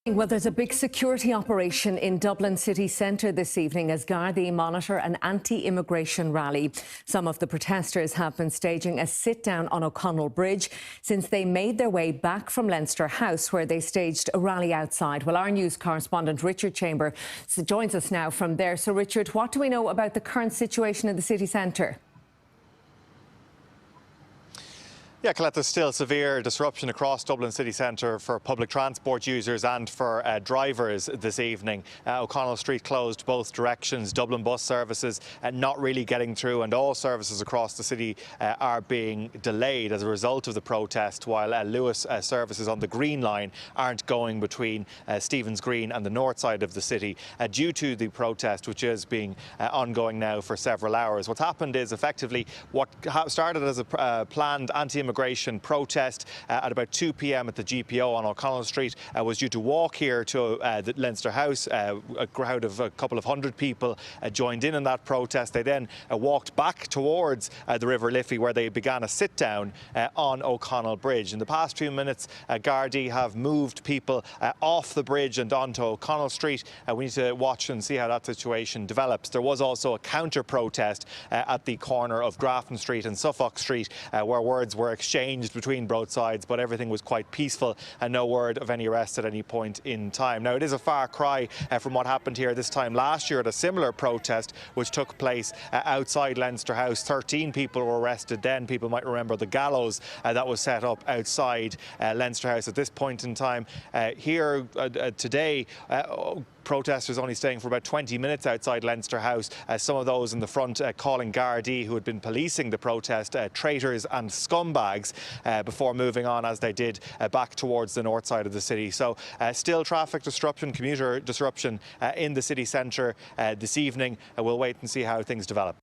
Well, there's a big security operation in Dublin city centre this evening as Gardaí monitor an anti-immigration rally. Some of the protesters have been staging a sit-down on O'Connell Bridge since they made their way back from Leinster House, where they staged a rally outside. Well, our news correspondent Richard Chamber joins us now from there. So, Richard, what do we know about the current situation in the city centre? Yeah, Colette, there's still severe disruption across Dublin city centre for public transport users and for drivers this evening. O'Connell Street closed both directions, Dublin bus services not really getting through, and all services across the city are being delayed as a result of the protest, while Lewis services on the Green Line aren't going between Stephen's Green and the north side of the city due to the protest, which is being ongoing now for several hours. What's happened is effectively what started as a planned anti-immigration protest at about 2 p.m. at the GPO on O'Connell Street was due to walk here to the Leinster House. A crowd of a couple of hundred people joined in that protest. They then walked back towards the River Liffey, where they began a sit-down on O'Connell Bridge. In the past few minutes, Gardaí have moved people off the bridge and onto O'Connell Street. We need to watch and see how that situation develops. There was also a counter-protest at the corner of Grafton Street and Suffolk Street, where words were exchanged between both sides, but everything was quite peaceful and no word of any arrests at any point in time. Now, it is a far cry from what happened here this time last year at a similar protest which took place outside Leinster House. 13 people were arrested then. People might remember the gallows that was set up outside Leinster House at this point in time. Here today, protesters only staying for about 20 minutes outside Leinster House. Some of those in the front calling Gardaí, who had been policing the protest, traitors and scumbags before moving on, as they did, back towards the north side of the city. So still traffic disruption, commuter disruption in the city centre this evening. We'll wait and see how things develop.